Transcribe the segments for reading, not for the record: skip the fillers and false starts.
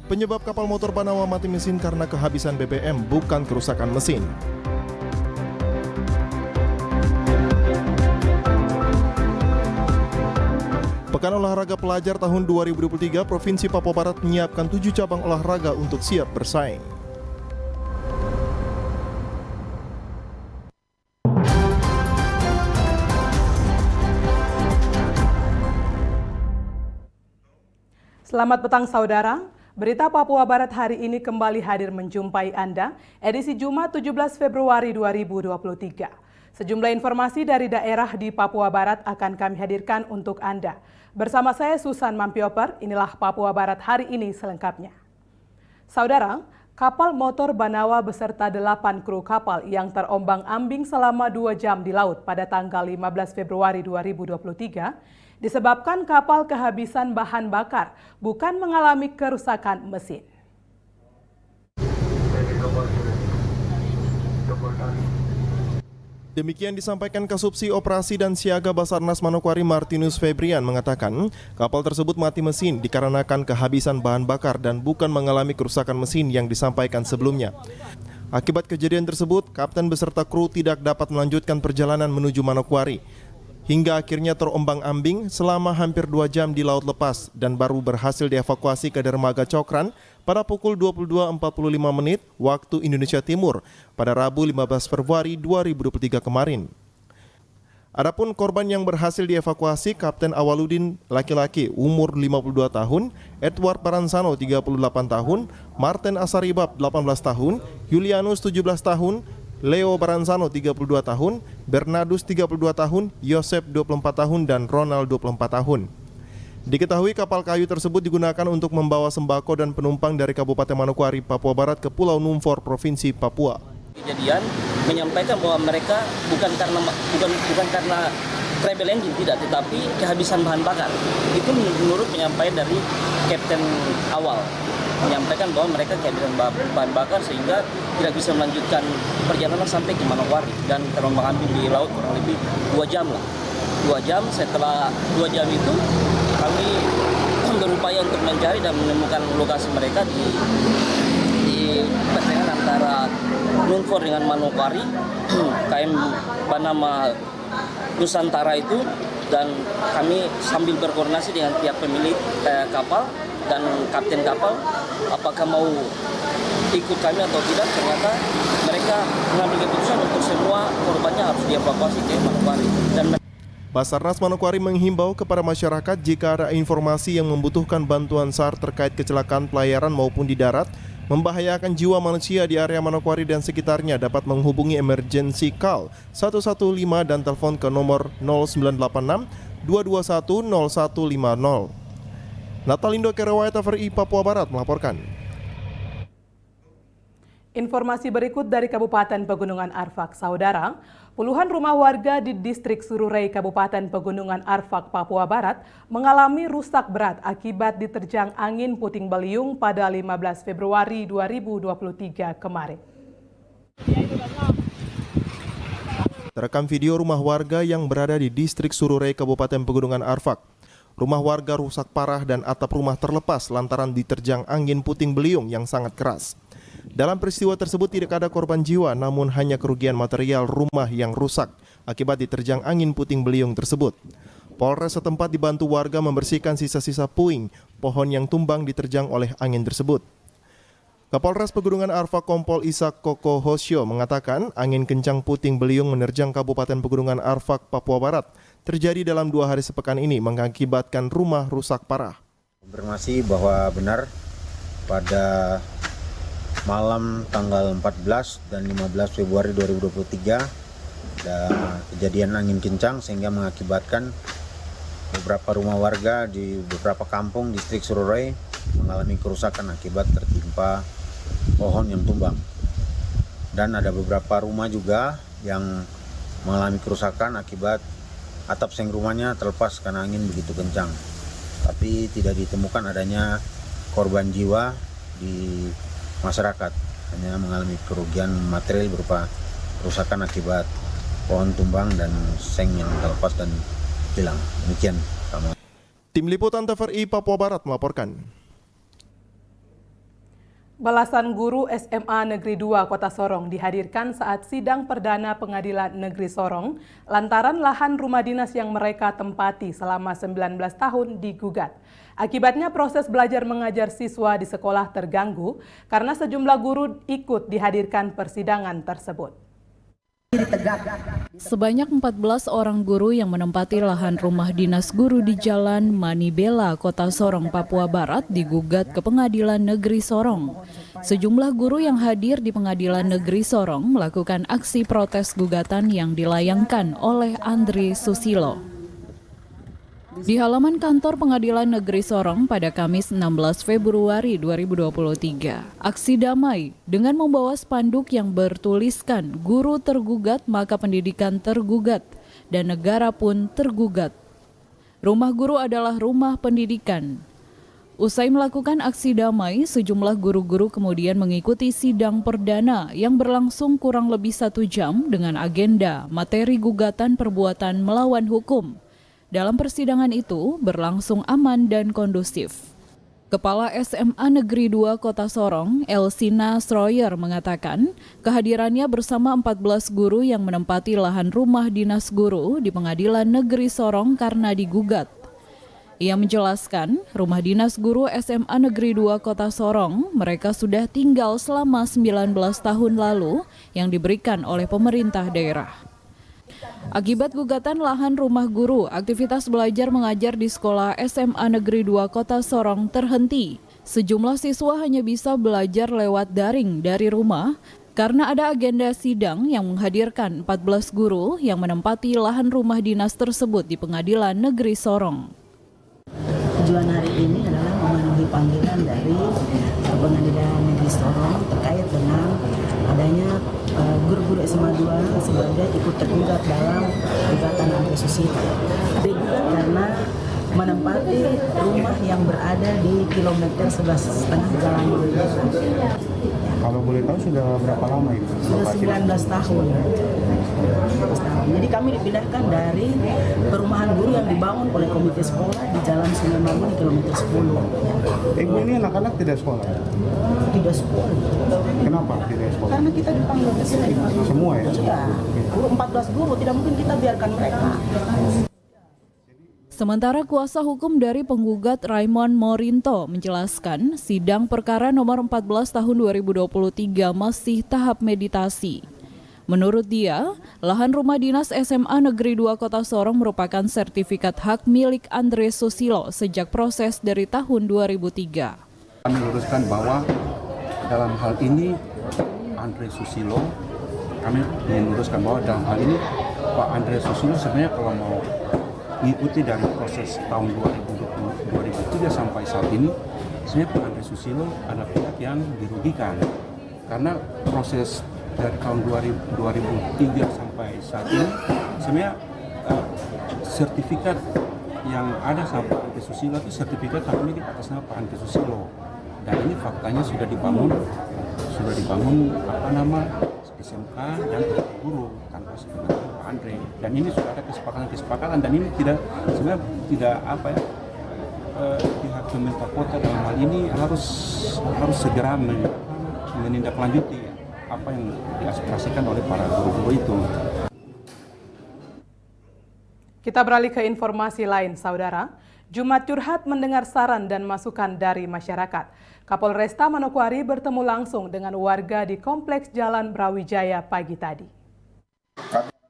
Penyebab kapal motor Banawa mati mesin karena kehabisan BBM, bukan kerusakan mesin. Pekan Olahraga Pelajar tahun 2023, Provinsi Papua Barat menyiapkan 7 cabang olahraga untuk siap bersaing. Selamat petang saudara, berita Papua Barat hari ini kembali hadir menjumpai Anda, edisi Jumat 17 Februari 2023. Sejumlah informasi dari daerah di Papua Barat akan kami hadirkan untuk Anda. Bersama saya Susan Mampioper, inilah Papua Barat hari ini selengkapnya. Saudara, kapal motor Banawa beserta 8 kru kapal yang terombang-ambing selama 2 jam di laut pada tanggal 15 Februari 2023 disebabkan kapal kehabisan bahan bakar, bukan mengalami kerusakan mesin. Demikian disampaikan Kasubsi Operasi dan Siaga Basarnas Manokwari Martinus Febrian mengatakan kapal tersebut mati mesin dikarenakan kehabisan bahan bakar dan bukan mengalami kerusakan mesin yang disampaikan sebelumnya. Akibat kejadian tersebut, kapten beserta kru tidak dapat melanjutkan perjalanan menuju Manokwari. Hingga akhirnya terombang-ambing selama hampir 2 jam di laut lepas dan baru berhasil dievakuasi ke dermaga Cokran pada pukul 22.45 waktu Indonesia Timur pada Rabu 15 Februari 2023 kemarin. Adapun korban yang berhasil dievakuasi Kapten Awaludin laki-laki umur 52 tahun, Edward Baransano 38 tahun, Martin Asaribab 18 tahun, Julianus 17 tahun, Leo Baransano 32 tahun, Bernardus 32 tahun, Yosep 24 tahun, dan Ronald 24 tahun. Diketahui kapal kayu tersebut digunakan untuk membawa sembako dan penumpang dari Kabupaten Manokwari, Papua Barat ke Pulau Numfor, Provinsi Papua. Kejadian menyampaikan bahwa mereka bukan karena travel engine tidak, tetapi kehabisan bahan bakar. Itu menurut penyampaian dari Kapten awal. Menyampaikan bahwa mereka kehabisan bahan bakar sehingga tidak bisa melanjutkan perjalanan sampai ke Manokwari dan terombang-ambing di laut kurang lebih 2 jam lah. 2 jam, setelah 2 jam itu kami berupaya untuk mencari dan menemukan lokasi mereka di pertengahan antara Numfor dengan Manokwari, KM Banama Nusantara itu, dan kami sambil berkoordinasi dengan pihak pemilik kapal dan kapten kapal apakah mau ikut kami atau tidak. Ternyata mereka mengambil keputusan untuk semua korbannya harus dievakuasi ke Manokwari. Basarnas Manokwari menghimbau kepada masyarakat jika ada informasi yang membutuhkan bantuan SAR terkait kecelakaan pelayaran maupun di darat membahayakan jiwa manusia di area Manokwari dan sekitarnya dapat menghubungi emergency call 115 dan telepon ke nomor 0986 221 0150. Natalindo Kerawai TVRI Papua Barat melaporkan. Informasi berikut dari Kabupaten Pegunungan Arfak, saudara. Puluhan rumah warga di distrik Sururei, Kabupaten Pegunungan Arfak, Papua Barat mengalami rusak berat akibat diterjang angin puting beliung pada 15 Februari 2023 kemarin. Terekam video rumah warga yang berada di distrik Sururei, Kabupaten Pegunungan Arfak. Rumah warga rusak parah dan atap rumah terlepas lantaran diterjang angin puting beliung yang sangat keras. Dalam peristiwa tersebut tidak ada korban jiwa, namun hanya kerugian material rumah yang rusak akibat diterjang angin puting beliung tersebut. Polres setempat dibantu warga membersihkan sisa-sisa puing pohon yang tumbang diterjang oleh angin tersebut. Kapolres Pegunungan Arfak Kompol Isak Koko Hosyo mengatakan angin kencang puting beliung menerjang Kabupaten Pegunungan Arfak, Papua Barat terjadi dalam 2 hari sepekan ini mengakibatkan rumah rusak parah. Konfirmasi bahwa benar pada malam tanggal 14 dan 15 Februari 2023 ada kejadian angin kencang sehingga mengakibatkan beberapa rumah warga di beberapa kampung distrik Sururei mengalami kerusakan akibat tertimpa pohon yang tumbang. Dan ada beberapa rumah juga yang mengalami kerusakan akibat atap seng rumahnya terlepas karena angin begitu kencang. Tapi tidak ditemukan adanya korban jiwa di masyarakat, hanya mengalami kerugian material berupa kerusakan akibat pohon tumbang dan seng yang terlepas dan hilang. Demikian. Tim Liputan TVRI Papua Barat melaporkan. Belasan guru SMA Negeri 2 Kota Sorong dihadirkan saat sidang perdana Pengadilan Negeri Sorong lantaran lahan rumah dinas yang mereka tempati selama 19 tahun digugat. Akibatnya proses belajar mengajar siswa di sekolah terganggu karena sejumlah guru ikut dihadirkan persidangan tersebut. Sebanyak 14 orang guru yang menempati lahan rumah dinas guru di Jalan Manibela, Kota Sorong, Papua Barat digugat ke Pengadilan Negeri Sorong. Sejumlah guru yang hadir di Pengadilan Negeri Sorong melakukan aksi protes gugatan yang dilayangkan oleh Andre Susilo. Di halaman kantor Pengadilan Negeri Sorong pada Kamis 16 Februari 2023, aksi damai dengan membawa spanduk yang bertuliskan guru tergugat maka pendidikan tergugat dan negara pun tergugat. Rumah guru adalah rumah pendidikan. Usai melakukan aksi damai, sejumlah guru-guru kemudian mengikuti sidang perdana yang berlangsung kurang lebih 1 jam dengan agenda materi gugatan perbuatan melawan hukum. Dalam persidangan itu berlangsung aman dan kondusif. Kepala SMA Negeri 2 Kota Sorong, Elsina Stroyer mengatakan kehadirannya bersama 14 guru yang menempati lahan rumah dinas guru di Pengadilan Negeri Sorong karena digugat. Ia menjelaskan rumah dinas guru SMA Negeri 2 Kota Sorong mereka sudah tinggal selama 19 tahun lalu yang diberikan oleh pemerintah daerah. Akibat gugatan lahan rumah guru, aktivitas belajar mengajar di sekolah SMA Negeri 2 Kota Sorong terhenti. Sejumlah siswa hanya bisa belajar lewat daring dari rumah karena ada agenda sidang yang menghadirkan 14 guru yang menempati lahan rumah dinas tersebut di Pengadilan Negeri Sorong. Tujuan hari ini adalah memenuhi panggilan dari Pengadilan Negeri Sorong terkait dengan adanya guru-guru SMA 2 sebagai ikut tergugat dalam gugatan Andre Susilo. Digugat karena menempati rumah yang berada di kilometer 11,5 Jalan Manibela. Kalau boleh tahu sudah berapa lama itu? Sudah 19 tahun. Jadi kami dipindahkan dari perumahan guru yang dibangun oleh komite sekolah di Jalan Sungai Mangun di kilometer 10. Ibu ini anak-anak tidak sekolah? Tidak sekolah. Kenapa tidak sekolah? Karena kita dipanggil ke sini. Semua ya? Iya. 14 guru tidak mungkin kita biarkan mereka. Sementara kuasa hukum dari penggugat Raymond Morinto menjelaskan sidang perkara nomor 14 tahun 2023 masih tahap meditasi. Menurut dia, lahan rumah dinas SMA Negeri 2 Kota Sorong merupakan sertifikat hak milik Andre Susilo sejak proses dari tahun 2003. Kami luruskan bahwa dalam hal ini Andre Susilo, kami ingin luruskan bahwa dalam hal ini Pak Andre Susilo sebenarnya kalau mau mengikuti dari proses tahun 2003 sampai saat ini, sebenarnya Pak Andre Susilo adalah pihak yang dirugikan karena proses dari tahun 2003 sampai saat ini sebenarnya sertifikat yang ada sama Pak Andre Susilo itu sertifikat hak milik atas nama Pak Andre Susilo, dan ini faktanya sudah dibangun SMK dan guru tanpa sebenarnya Pak Andre, dan ini sudah ada kesepakatan dan ini sebenarnya tidak pihak pemerintah kota dalam hal ini harus segera menindaklanjuti apa yang diaspirasikan oleh para guru-guru itu. Kita beralih ke informasi lain, Saudara. Jumat Curhat mendengar saran dan masukan dari masyarakat. Kapolresta Manokwari bertemu langsung dengan warga di Kompleks Jalan Brawijaya pagi tadi.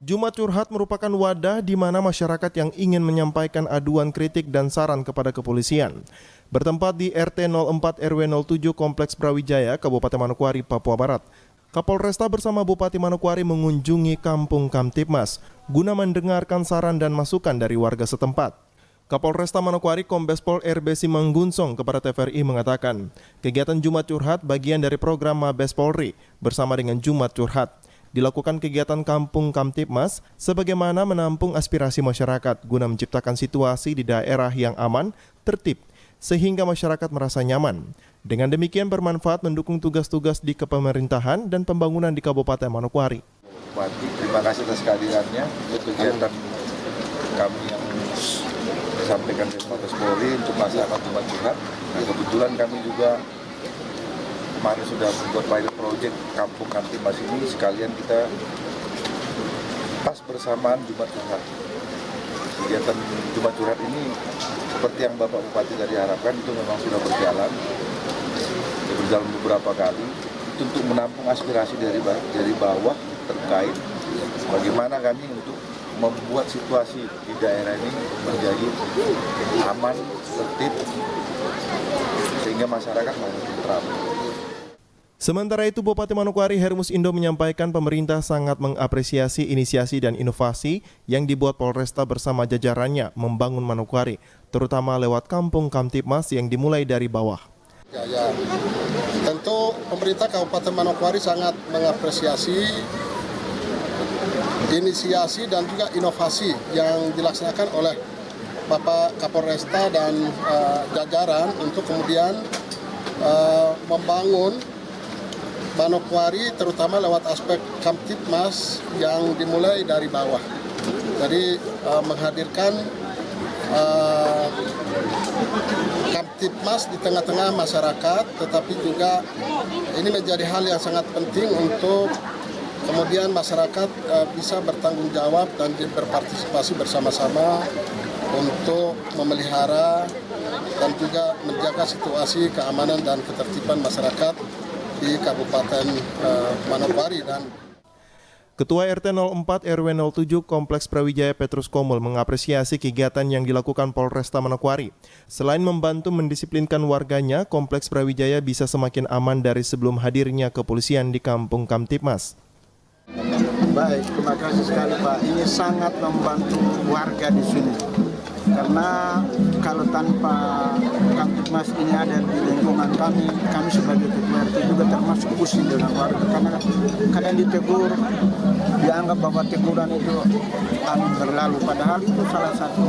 Jumat Curhat merupakan wadah di mana masyarakat yang ingin menyampaikan aduan kritik dan saran kepada kepolisian. Bertempat di RT 04 RW 07 Kompleks Brawijaya, Kabupaten Manokwari, Papua Barat. Kapolresta bersama Bupati Manokwari mengunjungi Kampung Kamtipmas guna mendengarkan saran dan masukan dari warga setempat. Kapolresta Manokwari Kombes Pol RB Simanggunsong kepada TVRI mengatakan, kegiatan Jumat Curhat bagian dari program Mabes Polri bersama dengan Jumat Curhat. Dilakukan kegiatan Kampung Kamtipmas sebagaimana menampung aspirasi masyarakat guna menciptakan situasi di daerah yang aman, tertib, sehingga masyarakat merasa nyaman. Dengan demikian bermanfaat mendukung tugas-tugas di kepemerintahan dan pembangunan di Kabupaten Manokwari. Terima kasih atas kehadirannya. Kegiatan kami yang disampaikan dari Mabes Polri untuk melaksanakan Jumat Curhat. Nah, kebetulan kami juga kemarin sudah membuat pilot project Kampung Kamtibmas ini, sekalian kita pas bersamaan Jumat Curhat. Kegiatan Jumat Curhat ini seperti yang Bapak Bupati tadi harapkan itu memang sudah berjalan beberapa kali. Itu untuk menampung aspirasi dari bawah terkait bagaimana kami untuk membuat situasi di daerah ini menjadi aman, tertib, sehingga masyarakat mau tentram. Sementara itu, Bupati Manokwari Hermus Indo menyampaikan pemerintah sangat mengapresiasi inisiasi dan inovasi yang dibuat Polresta bersama jajarannya membangun Manokwari, terutama lewat Kampung Kamtibmas yang dimulai dari bawah. Ya, tentu pemerintah Kabupaten Manokwari sangat mengapresiasi inisiasi dan juga inovasi yang dilaksanakan oleh Bapak Kapolresta dan jajaran untuk kemudian membangun Manokwari terutama lewat aspek Kamtibmas yang dimulai dari bawah. Jadi menghadirkan Kamtibmas di tengah-tengah masyarakat, tetapi juga ini menjadi hal yang sangat penting untuk kemudian masyarakat bisa bertanggung jawab dan berpartisipasi bersama-sama untuk memelihara dan juga menjaga situasi keamanan dan ketertiban masyarakat di Kabupaten Manokwari. Dan Ketua RT 04 RW 07 Kompleks Brawijaya Petrus Komul mengapresiasi kegiatan yang dilakukan Polresta Manokwari. Selain membantu mendisiplinkan warganya, Kompleks Brawijaya bisa semakin aman dari sebelum hadirnya kepolisian di Kampung Kamtibmas. Baik, terima kasih sekali Pak. Ini sangat membantu warga di sini. Karena kalau tanpa Kamtibmas ini ada di lingkungan kami sebagai ketua RT juga termasuk pusing dengan warga. Karena kadang ditegur, dianggap bahwa teguran itu angin berlalu. Padahal itu salah satu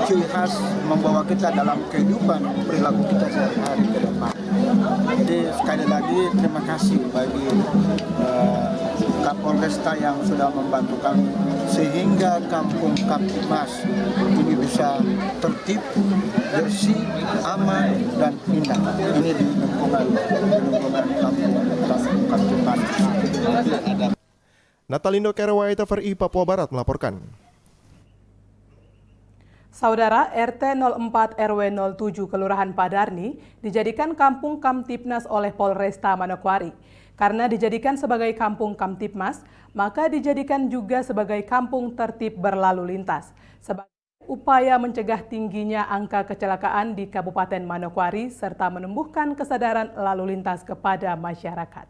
ciri khas membawa kita dalam kehidupan perilaku kita sehari-hari ke depan. Jadi sekali lagi terima kasih bagi Kapolresta yang sudah membantu kami sehingga Kampung Kamtibmas ini bisa tertib, bersih, aman, dan indah. Ini di lingkungan Kampung Kamtibmas. Natalindo Kerawai TVRI Papua Barat melaporkan. Saudara, RT 04 RW 07 Kelurahan Padarni dijadikan Kampung Kamtibmas oleh Polresta Manokwari. Karena dijadikan sebagai Kampung Kamtibmas, maka dijadikan juga sebagai kampung tertib berlalu lintas. Sebagai upaya mencegah tingginya angka kecelakaan di Kabupaten Manokwari serta menumbuhkan kesadaran lalu lintas kepada masyarakat.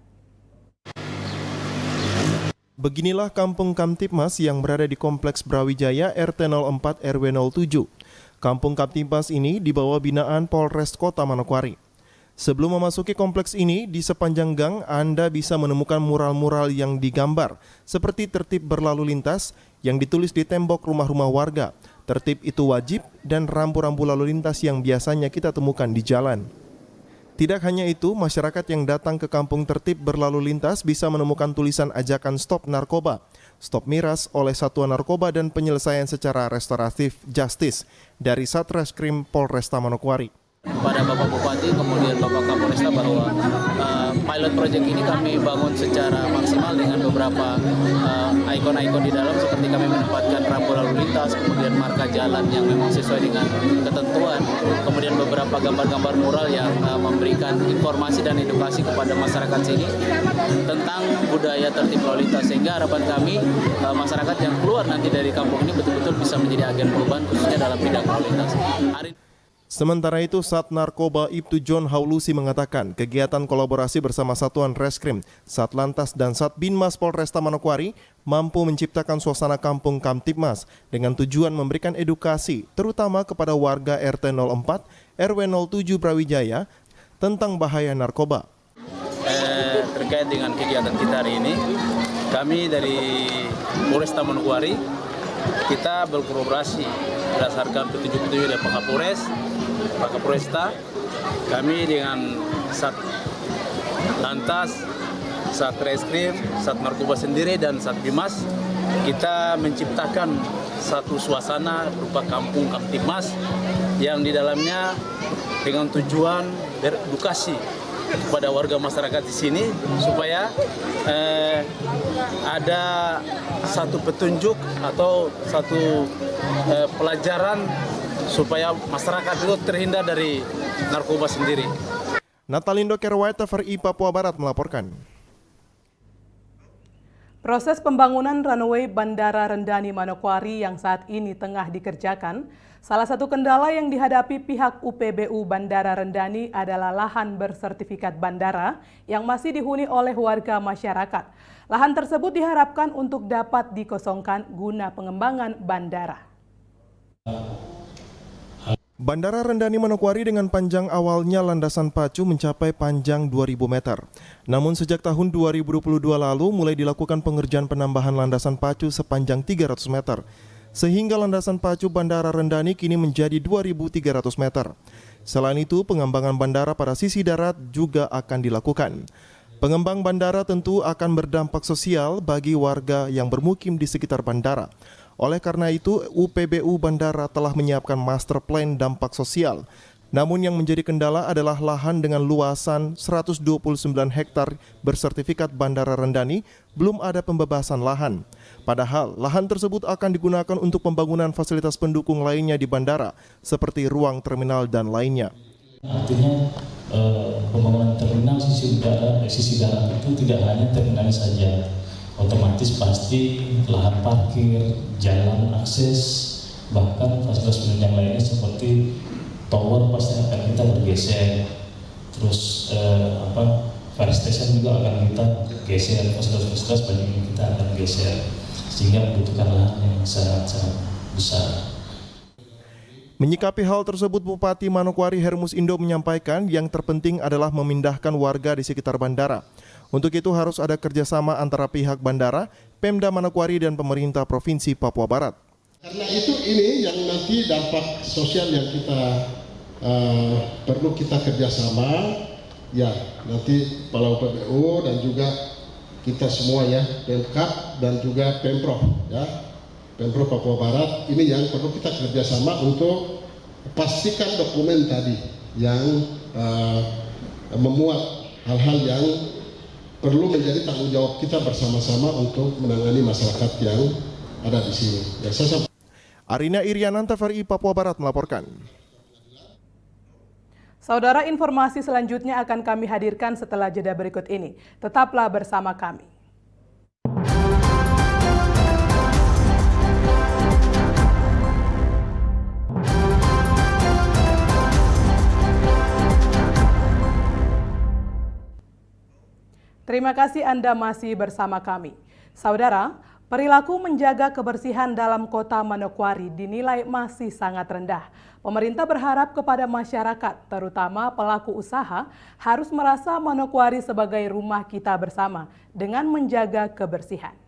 Beginilah Kampung Kamtibmas yang berada di Kompleks Brawijaya RT 04 RW 07. Kampung Kamtibmas ini di bawah binaan Polres Kota Manokwari. Sebelum memasuki kompleks ini, di sepanjang gang Anda bisa menemukan mural-mural yang digambar, seperti tertib berlalu lintas yang ditulis di tembok rumah-rumah warga. Tertib itu wajib dan rambu-rambu lalu lintas yang biasanya kita temukan di jalan. Tidak hanya itu, masyarakat yang datang ke kampung tertib berlalu lintas bisa menemukan tulisan ajakan stop narkoba, stop miras oleh Satuan Narkoba dan penyelesaian secara restoratif justice dari Satreskrim Polresta Manokwari. Kepada Bapak Bupati, kemudian Bapak Kapolresta bahwa pilot project ini kami bangun secara maksimal dengan beberapa ikon-ikon di dalam seperti kami menempatkan rambu lalu lintas, kemudian marka jalan yang memang sesuai dengan ketentuan, kemudian beberapa gambar-gambar mural yang memberikan informasi dan edukasi kepada masyarakat sini tentang budaya tertib lalu lintas, sehingga harapan kami masyarakat yang keluar nanti dari kampung ini betul-betul bisa menjadi agen perubahan khususnya dalam bidang lalu lintas. Sementara itu, Sat Narkoba Ibtu John Haulusi mengatakan kegiatan kolaborasi bersama Satuan Reskrim, Satlantas dan Satbinmas Polresta Manokwari mampu menciptakan suasana kampung Kamtibmas dengan tujuan memberikan edukasi terutama kepada warga RT 04 RW 07 Brawijaya tentang bahaya narkoba. Terkait dengan kegiatan kita hari ini, kami dari Polresta Manokwari kita berkolaborasi berdasarkan petunjuk-petunjuk dari Pak Kapolres, Pak Kapolresta, kami dengan Satlantas, Satreskrim, Sat Narkoba sendiri dan Satbimas, kita menciptakan satu suasana berupa kampung Kamtibmas yang di dalamnya dengan tujuan beredukasi kepada warga masyarakat di sini supaya ada satu petunjuk atau satu pelajaran supaya masyarakat itu terhindar dari narkoba sendiri. Natalindo Kerwait, TVRI Papua Barat melaporkan. Proses pembangunan runway Bandara Rendani Manokwari yang saat ini tengah dikerjakan, salah satu kendala yang dihadapi pihak UPBU Bandara Rendani adalah lahan bersertifikat bandara yang masih dihuni oleh warga masyarakat. Lahan tersebut diharapkan untuk dapat dikosongkan guna pengembangan bandara. Bandara Rendani Manokwari dengan panjang awalnya landasan pacu mencapai panjang 2.000 meter. Namun sejak tahun 2022 lalu mulai dilakukan pengerjaan penambahan landasan pacu sepanjang 300 meter. Sehingga landasan pacu Bandara Rendani kini menjadi 2.300 meter. Selain itu, pengembangan bandara pada sisi darat juga akan dilakukan. Pengembang bandara tentu akan berdampak sosial bagi warga yang bermukim di sekitar bandara. Oleh karena itu, UPBU Bandara telah menyiapkan master plan dampak sosial. Namun yang menjadi kendala adalah lahan dengan luasan 129 hektar bersertifikat Bandara Rendani belum ada pembebasan lahan. Padahal lahan tersebut akan digunakan untuk pembangunan fasilitas pendukung lainnya di bandara, seperti ruang terminal dan lainnya. Artinya pembangunan terminal sisi darat itu tidak hanya terminal saja. Otomatis pasti lahan parkir, jalan akses, bahkan fasilitas penunjang lainnya seperti tower pasti akan kita bergeser. Terus fire station juga akan kita geser, fasilitas banyak yang kita akan geser, sehingga membutuhkan lahan yang sangat besar. Menyikapi hal tersebut, Bupati Manokwari Hermus Indo menyampaikan yang terpenting adalah memindahkan warga di sekitar bandara. Untuk itu harus ada kerjasama antara pihak bandara, Pemda Manokwari dan pemerintah Provinsi Papua Barat. Karena itu ini yang nanti dampak sosial yang kita perlu kita kerjasama, ya nanti Kepala UPBU dan juga kita semua ya, Pemkab dan juga Pemprov ya, Pemprov Papua Barat, ini yang perlu kita kerjasama untuk pastikan dokumen tadi yang memuat hal-hal yang perlu menjadi tanggung jawab kita bersama-sama untuk menangani masyarakat yang ada di sini. Ya, Arina Irianan, TVRI Papua Barat melaporkan. Saudara, informasi selanjutnya akan kami hadirkan setelah jeda berikut ini. Tetaplah bersama kami. Terima kasih Anda masih bersama kami. Saudara, perilaku menjaga kebersihan dalam kota Manokwari dinilai masih sangat rendah. Pemerintah berharap kepada masyarakat, terutama pelaku usaha, harus merasa Manokwari sebagai rumah kita bersama dengan menjaga kebersihan.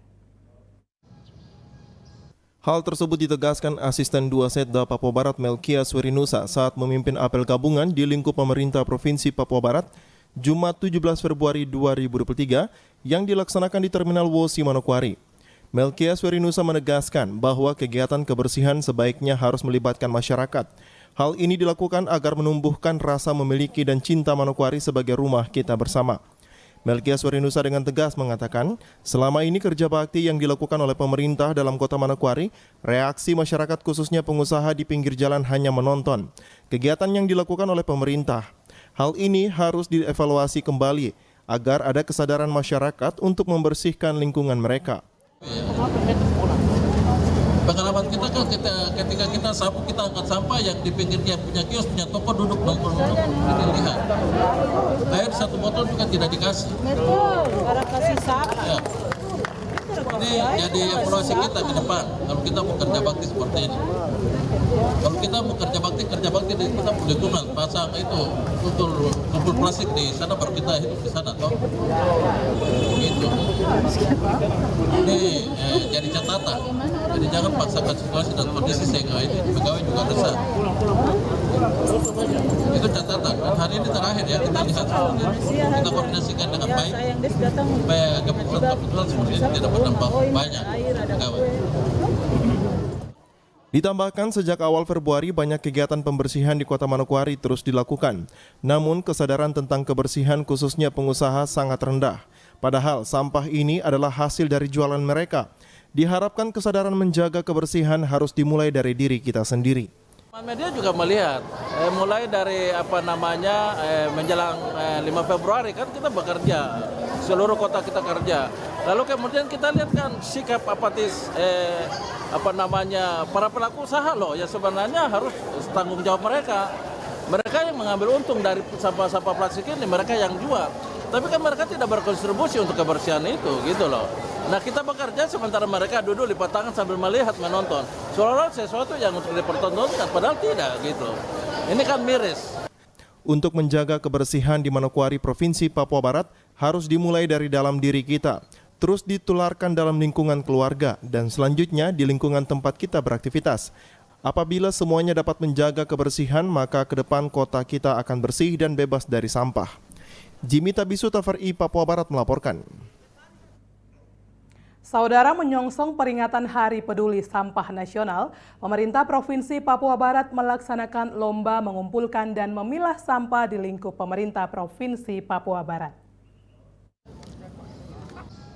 Hal tersebut ditegaskan Asisten 2 Setda Papua Barat Melkias Werinusa saat memimpin apel gabungan di lingkup pemerintah Provinsi Papua Barat Jumat 17 Februari 2023 yang dilaksanakan di Terminal Wosi Manokwari. Melkias Werinusa menegaskan bahwa kegiatan kebersihan sebaiknya harus melibatkan masyarakat. Hal ini dilakukan agar menumbuhkan rasa memiliki dan cinta Manokwari sebagai rumah kita bersama. Melkias Werinusa dengan tegas mengatakan, selama ini kerja bakti yang dilakukan oleh pemerintah dalam kota Manokwari, reaksi masyarakat khususnya pengusaha di pinggir jalan hanya menonton. Kegiatan yang dilakukan oleh pemerintah, hal ini harus dievaluasi kembali agar ada kesadaran masyarakat untuk membersihkan lingkungan mereka. Pengalaman kita kan ketika kita sapu, kita angkat sampah yang di pinggirnya punya kios, punya toko duduk lihat. Air satu botol juga tidak dikasih. Betul, orang kasih sampah. Ya. Ini jadi evaluasi kita ke depan kalau kita mau kerja bakti seperti ini. Kalau kita mau kerja bakti kita mau lingkungan, pasang itu tumpul plastik di sana baru kita hidup di sana, toh. Gitu. Ini jadi catatan. Jadi jangan paksakan situasi dan kondisi sehingga ini pegawai juga resah. Itu catatan. Dan hari ini terakhir ya kita lihat seperti ini. Kita koordinasikan dengan baik supaya keputusan seperti ini tidak berdampak banyak pegawai. Ditambahkan sejak awal Februari banyak kegiatan pembersihan di Kota Manokwari terus dilakukan. Namun kesadaran tentang kebersihan khususnya pengusaha sangat rendah. Padahal sampah ini adalah hasil dari jualan mereka. Diharapkan kesadaran menjaga kebersihan harus dimulai dari diri kita sendiri. Media juga melihat, mulai dari menjelang 5 Februari kan kita bekerja, seluruh kota kita kerja. Lalu kemudian kita lihat kan sikap apatis para pelaku usaha loh, ya sebenarnya harus tanggung jawab mereka. Mereka yang mengambil untung dari sampah-sampah plastik ini, mereka yang jual. Tapi kan mereka tidak berkontribusi untuk kebersihan itu, gitu loh. Nah kita bekerja sementara mereka duduk lipat tangan sambil melihat, menonton. Seolah-olah sesuatu yang untuk dipertontonkan, padahal tidak, gitu. Ini kan miris. Untuk menjaga kebersihan di Manokwari, Provinsi Papua Barat, harus dimulai dari dalam diri kita. Terus ditularkan dalam lingkungan keluarga dan selanjutnya di lingkungan tempat kita beraktivitas. Apabila semuanya dapat menjaga kebersihan, maka ke depan kota kita akan bersih dan bebas dari sampah. Jimmy Tabisu, TVRI Papua Barat melaporkan. Saudara, menyongsong peringatan Hari Peduli Sampah Nasional, pemerintah Provinsi Papua Barat melaksanakan lomba mengumpulkan dan memilah sampah di lingkup pemerintah Provinsi Papua Barat.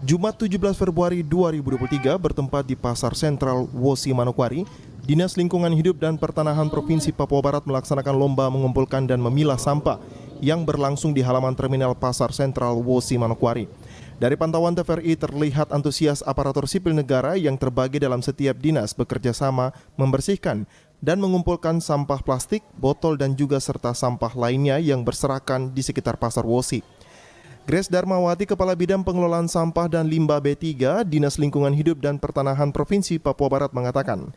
Jumat 17 Februari 2023 bertempat di Pasar Sentral Wosi Manokwari, Dinas Lingkungan Hidup dan Pertanahan Provinsi Papua Barat melaksanakan lomba mengumpulkan dan memilah sampah yang berlangsung di halaman terminal Pasar Sentral Wosi Manokwari. Dari pantauan TVRI terlihat antusias aparatur sipil negara yang terbagi dalam setiap dinas bekerja sama membersihkan dan mengumpulkan sampah plastik, botol dan juga serta sampah lainnya yang berserakan di sekitar Pasar Wosi. Grace Darmawati, Kepala Bidang Pengelolaan Sampah dan Limbah B3, Dinas Lingkungan Hidup dan Pertanahan Provinsi Papua Barat mengatakan,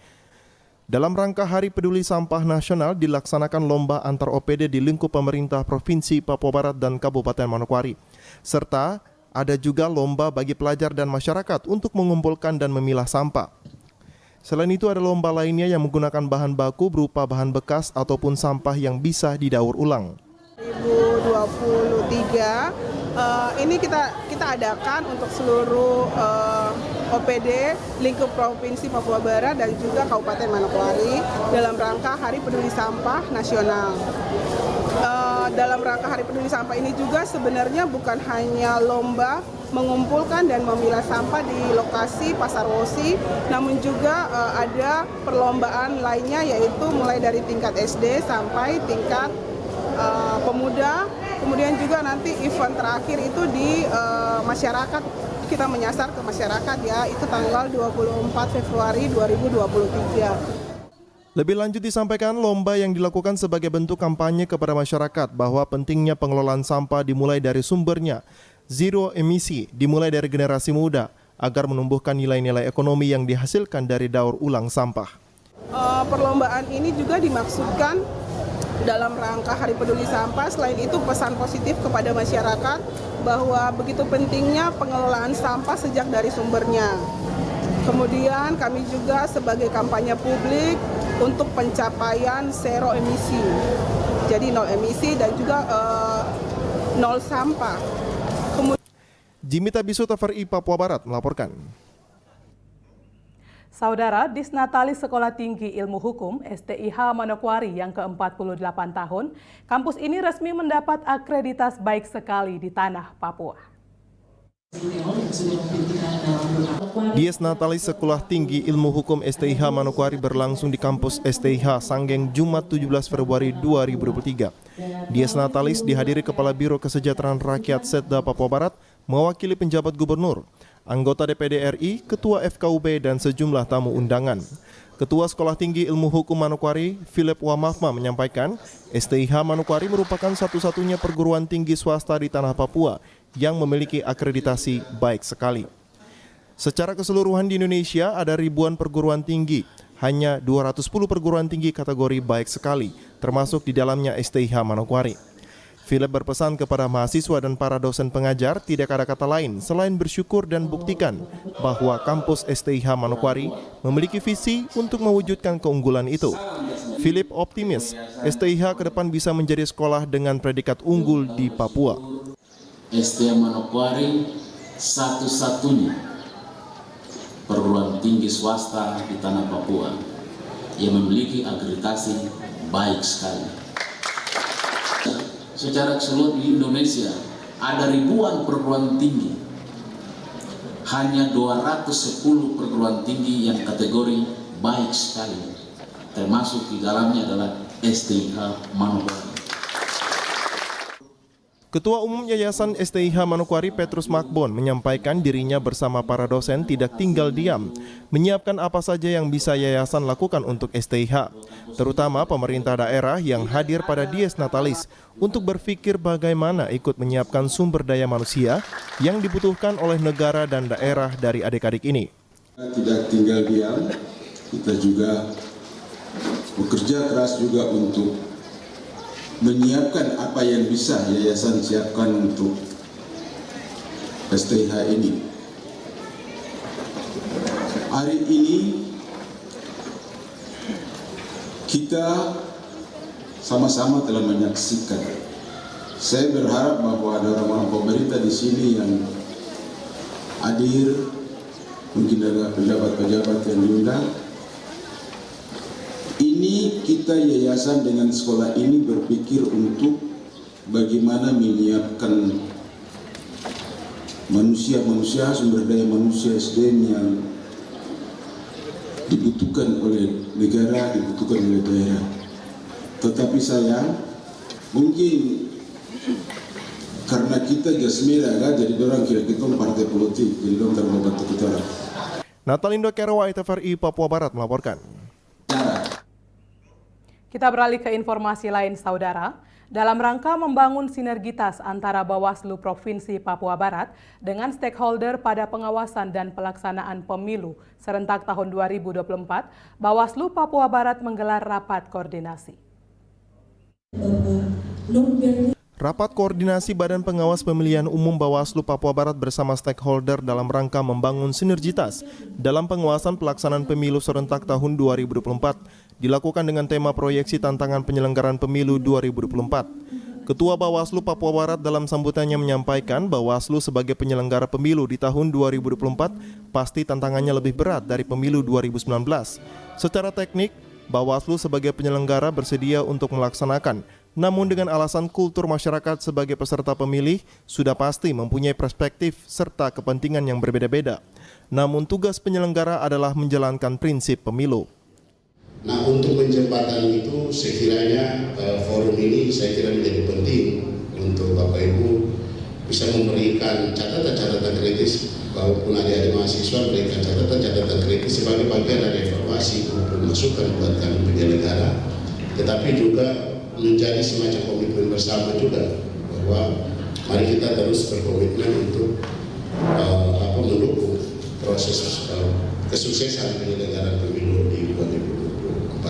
dalam rangka Hari Peduli Sampah Nasional dilaksanakan lomba antar OPD di lingkup pemerintah Provinsi Papua Barat dan Kabupaten Manokwari. Serta ada juga lomba bagi pelajar dan masyarakat untuk mengumpulkan dan memilah sampah. Selain itu ada lomba lainnya yang menggunakan bahan baku berupa bahan bekas ataupun sampah yang bisa didaur ulang. 2023 ini kita adakan untuk seluruh OPD lingkup Provinsi Papua Barat dan juga Kabupaten Manokwari dalam rangka Hari Peduli Sampah Nasional. Dalam rangka Hari Peduli Sampah ini juga sebenarnya bukan hanya lomba mengumpulkan dan memilah sampah di lokasi Pasar Wosi, namun juga ada perlombaan lainnya yaitu mulai dari tingkat SD sampai tingkat pemuda. Kemudian juga nanti event terakhir itu di masyarakat, kita menyasar ke masyarakat ya, itu tanggal 24 Februari 2023. Lebih lanjut disampaikan, lomba yang dilakukan sebagai bentuk kampanye kepada masyarakat bahwa pentingnya pengelolaan sampah dimulai dari sumbernya, zero emisi dimulai dari generasi muda, agar menumbuhkan nilai-nilai ekonomi yang dihasilkan dari daur ulang sampah. Perlombaan ini juga dimaksudkan dalam rangka Hari Peduli Sampah. Selain itu pesan positif kepada masyarakat bahwa begitu pentingnya pengelolaan sampah sejak dari sumbernya. Kemudian kami juga sebagai kampanye publik untuk pencapaian zero emisi. Jadi nol emisi dan juga nol sampah. Jimmy Tabisu, TVRI Papua Barat melaporkan. Saudara, Disnatalis Sekolah Tinggi Ilmu Hukum STIH Manokwari yang ke-48 tahun, kampus ini resmi mendapat akreditas baik sekali di tanah Papua. Dies Natalis Sekolah Tinggi Ilmu Hukum STIH Manokwari berlangsung di kampus STIH Sanggeng Jumat 17 Februari 2023. Dies Natalis dihadiri Kepala Biro Kesejahteraan Rakyat Setda Papua Barat, mewakili penjabat gubernur, anggota DPD RI, Ketua FKUB, dan sejumlah tamu undangan. Ketua Sekolah Tinggi Ilmu Hukum Manokwari, Philip Wamafma menyampaikan, STIH Manokwari merupakan satu-satunya perguruan tinggi swasta di tanah Papua yang memiliki akreditasi baik sekali. Secara keseluruhan di Indonesia ada ribuan perguruan tinggi, hanya 210 perguruan tinggi kategori baik sekali, termasuk di dalamnya STIH Manokwari. Philip berpesan kepada mahasiswa dan para dosen pengajar tidak ada kata lain selain bersyukur dan buktikan bahwa kampus STIH Manokwari memiliki visi untuk mewujudkan keunggulan itu. Philip optimis STIH ke depan bisa menjadi sekolah dengan predikat unggul di Papua. STIH Manokwari satu-satunya perguruan tinggi swasta di tanah Papua yang memiliki akreditasi baik sekali. Secara keseluruhan di Indonesia ada ribuan perguruan tinggi, hanya 210 perguruan tinggi yang kategori baik sekali, termasuk di dalamnya adalah STIH Manokwari. Ketua Umum Yayasan STIH Manokwari Petrus Makbon menyampaikan dirinya bersama para dosen tidak tinggal diam, menyiapkan apa saja yang bisa yayasan lakukan untuk STIH, terutama pemerintah daerah yang hadir pada Dies Natalis untuk berpikir bagaimana ikut menyiapkan sumber daya manusia yang dibutuhkan oleh negara dan daerah dari adik-adik ini. Tidak tinggal diam, kita juga bekerja keras juga untuk menyiapkan apa yang bisa yayasan siapkan untuk STIH ini. Hari ini kita sama-sama telah menyaksikan. Saya berharap bahwa ada orang-orang pemerintah di sini yang hadir, mungkin ada pejabat-pejabat yang diundang. Ini kita yayasan dengan sekolah ini berpikir untuk bagaimana menyiapkan manusia-manusia, sumber daya manusia SDM yang dibutuhkan oleh negara, dibutuhkan oleh daerah. Tetapi sayang, mungkin karena kita jasmira kan, jadi orang kira kita partai politik, jadi orang terlibat kita. Natalindo Kerawa, TVRI Papua Barat melaporkan. Kita beralih ke informasi lain, saudara. Dalam rangka membangun sinergitas antara Bawaslu Provinsi Papua Barat dengan stakeholder pada pengawasan dan pelaksanaan pemilu serentak tahun 2024, Bawaslu Papua Barat menggelar rapat koordinasi. Rapat koordinasi Badan Pengawas Pemilihan Umum Bawaslu Papua Barat bersama stakeholder dalam rangka membangun sinergitas dalam pengawasan pelaksanaan pemilu serentak tahun 2024 dilakukan dengan tema proyeksi tantangan penyelenggaraan pemilu 2024. Ketua Bawaslu Papua Barat dalam sambutannya menyampaikan Bawaslu sebagai penyelenggara pemilu di tahun 2024 pasti tantangannya lebih berat dari pemilu 2019. Secara teknik, Bawaslu sebagai penyelenggara bersedia untuk melaksanakan, namun dengan alasan kultur masyarakat sebagai peserta pemilih sudah pasti mempunyai perspektif serta kepentingan yang berbeda-beda. Namun tugas penyelenggara adalah menjalankan prinsip pemilu. Nah, untuk menjembatani itu sekiranya forum ini saya kira menjadi penting untuk Bapak Ibu bisa memberikan catatan-catatan kritis, walaupun adik-adik mahasiswa berikan catatan-catatan kritis sebagai bagian dari evaluasi maupun masukan buat kami penyelenggara, tetapi juga menjadi semacam komitmen bersama juga bahwa mari kita terus berkomitmen untuk mendukung proses kesuksesan penyelenggaraan pemilu di 2024.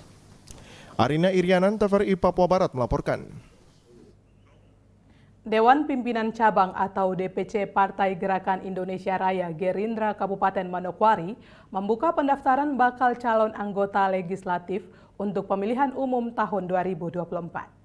Arina Irianan, TVRI Papua Barat melaporkan. Dewan Pimpinan Cabang atau DPC Partai Gerakan Indonesia Raya Gerindra Kabupaten Manokwari membuka pendaftaran bakal calon anggota legislatif untuk pemilihan umum tahun 2024.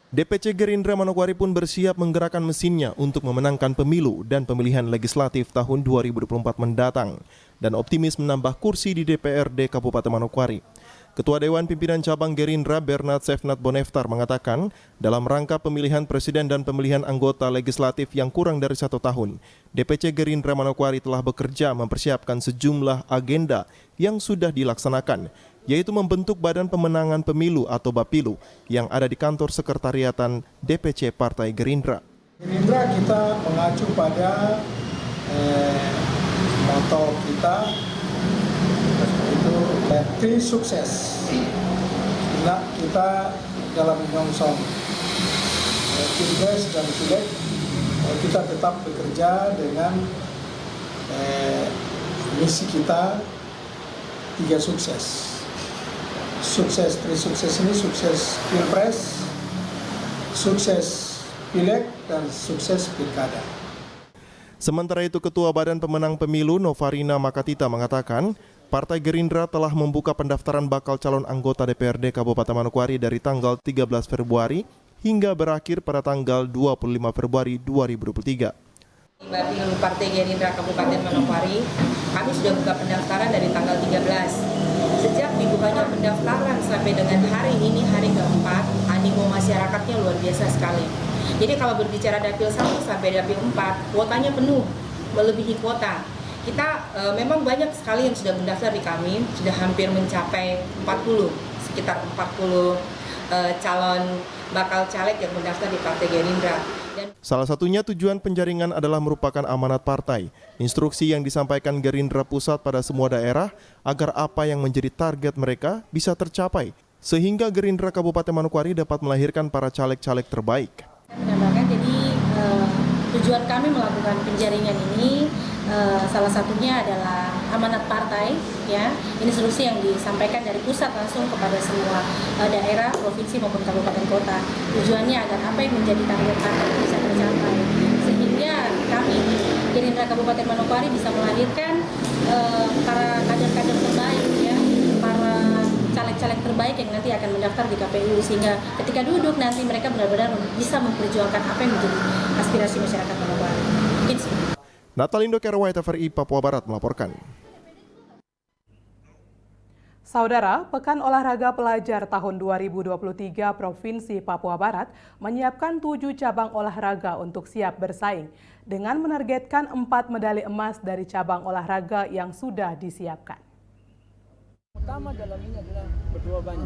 DPC Gerindra Manokwari pun bersiap menggerakkan mesinnya untuk memenangkan pemilu dan pemilihan legislatif tahun 2024 mendatang dan optimis menambah kursi di DPRD Kabupaten Manokwari. Ketua Dewan Pimpinan Cabang Gerindra Bernard Sefnat Boneftar mengatakan dalam rangka pemilihan presiden dan pemilihan anggota legislatif yang kurang dari 1 tahun, DPC Gerindra Manokwari telah bekerja mempersiapkan sejumlah agenda yang sudah dilaksanakan, yaitu membentuk Badan Pemenangan Pemilu atau Bapilu yang ada di kantor sekretariatan DPC Partai Gerindra. Gerindra kita mengacu pada moto kita itu tim sukses. Nah, kita dalam menyongsong Pilpres dan Pileg kita tetap bekerja dengan misi kita 3 sukses. Sukses, 3 sukses ini sukses Pilpres, sukses Pileg, dan sukses Pilkada. Sementara itu Ketua Badan Pemenang Pemilu Novarina Makatita mengatakan Partai Gerindra telah membuka pendaftaran bakal calon anggota DPRD Kabupaten Manokwari dari tanggal 13 Februari hingga berakhir pada tanggal 25 Februari 2023. Bapil Partai Gerindra Kabupaten Manokwari, kami sudah buka pendaftaran dari tanggal 13. Sejak dibukanya pendaftaran sampai dengan hari ini, hari keempat, animo masyarakatnya luar biasa sekali. Jadi kalau berbicara dapil 1 sampai dapil 4, kuotanya penuh, melebihi kuota. Kita memang banyak sekali yang sudah mendaftar di kami, sudah hampir mencapai 40, sekitar 40 calon bakal caleg yang mendaftar di Partai Gerindra. Salah satunya tujuan penjaringan adalah merupakan amanat partai. Instruksi yang disampaikan Gerindra Pusat pada semua daerah agar apa yang menjadi target mereka bisa tercapai. Sehingga Gerindra Kabupaten Manokwari dapat melahirkan para caleg-caleg terbaik. Jadi tujuan kami melakukan penjaringan ini salah satunya adalah amanat partai, ya. Ini instruksi yang disampaikan dari pusat langsung kepada semua daerah, provinsi maupun kabupaten kota. Tujuannya agar apa yang menjadi target partai bisa tercapai, sehingga kami Gerindra Kabupaten Manokwari bisa melahirkan para kader-kader terbaik, ya, para caleg-caleg terbaik yang nanti akan mendaftar di KPU, sehingga ketika duduk nanti mereka benar-benar bisa memperjuangkan apa yang menjadi aspirasi masyarakat Manokwari. Natalindo Kerwai, TVRI Papua Barat melaporkan. Saudara, Pekan Olahraga Pelajar tahun 2023 Provinsi Papua Barat menyiapkan 7 cabang olahraga untuk siap bersaing dengan menargetkan 4 medali emas dari cabang olahraga yang sudah disiapkan.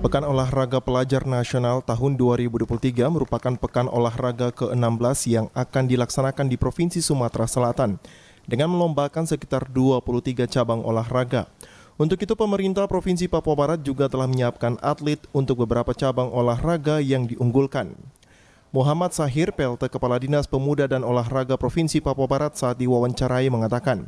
Pekan Olahraga Pelajar Nasional tahun 2023 merupakan pekan olahraga ke-16 yang akan dilaksanakan di Provinsi Sumatera Selatan dengan melombakan sekitar 23 cabang olahraga. Untuk itu pemerintah Provinsi Papua Barat juga telah menyiapkan atlet untuk beberapa cabang olahraga yang diunggulkan. Muhammad Sahir, PLT Kepala Dinas Pemuda dan Olahraga Provinsi Papua Barat saat diwawancarai mengatakan,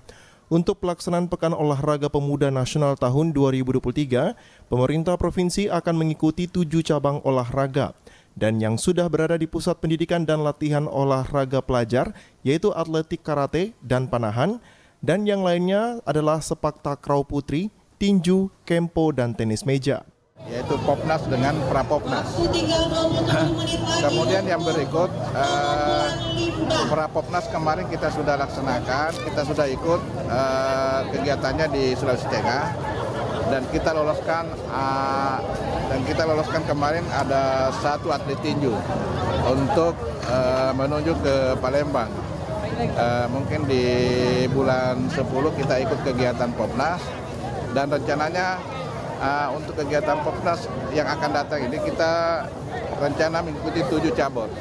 untuk pelaksanaan Pekan Olahraga Pemuda Nasional tahun 2023, pemerintah provinsi akan mengikuti 7 cabang olahraga dan yang sudah berada di pusat pendidikan dan latihan olahraga pelajar yaitu atletik karate dan panahan, dan yang lainnya adalah sepak takraw putri, tinju, kempo, dan tenis meja. Yaitu Popnas dengan Prapopnas. Kemudian yang berikut Prapopnas kemarin kita sudah laksanakan, kita sudah ikut kegiatannya di Sulawesi Tengah dan kita loloskan kemarin ada 1 atlet tinju untuk menuju ke Palembang. Mungkin di bulan 10 kita ikut kegiatan Popnas dan rencananya untuk kegiatan Popnas yang akan datang ini kita rencana mengikuti 7 cabur.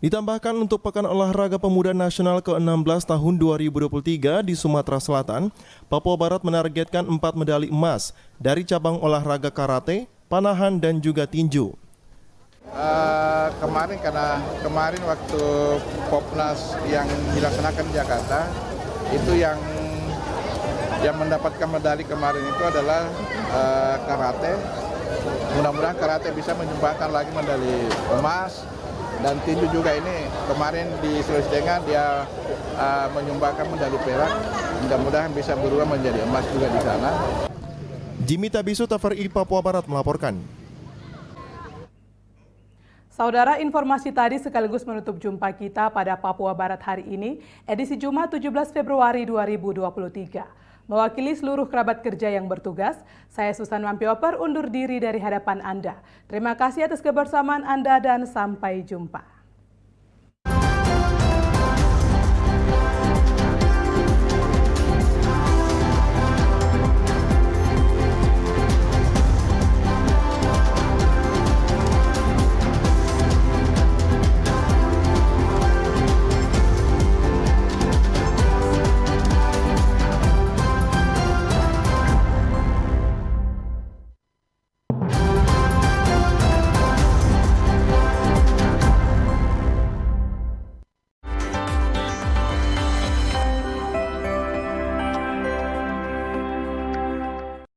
Ditambahkan untuk Pekan Olahraga Pemuda Nasional ke-16 tahun 2023 di Sumatera Selatan, Papua Barat menargetkan 4 medali emas dari cabang olahraga karate, panahan, dan juga tinju. Kemarin waktu Popnas yang dilaksanakan di Jakarta, itu yang mendapatkan medali kemarin itu adalah karate. Mudah-mudahan karate bisa menyumbangkan lagi medali emas, dan tinju juga ini kemarin di Sulawesi Tengah dia menyumbangkan medali perak. Mudah-mudahan bisa berubah menjadi emas juga di sana. Jimmy Tabisu, TVRI Papua Barat melaporkan. Saudara, informasi tadi sekaligus menutup jumpa kita pada Papua Barat hari ini, edisi Jumat 17 Februari 2023. Mewakili seluruh kerabat kerja yang bertugas, saya Susan Mampioper undur diri dari hadapan Anda. Terima kasih atas kebersamaan Anda dan sampai jumpa.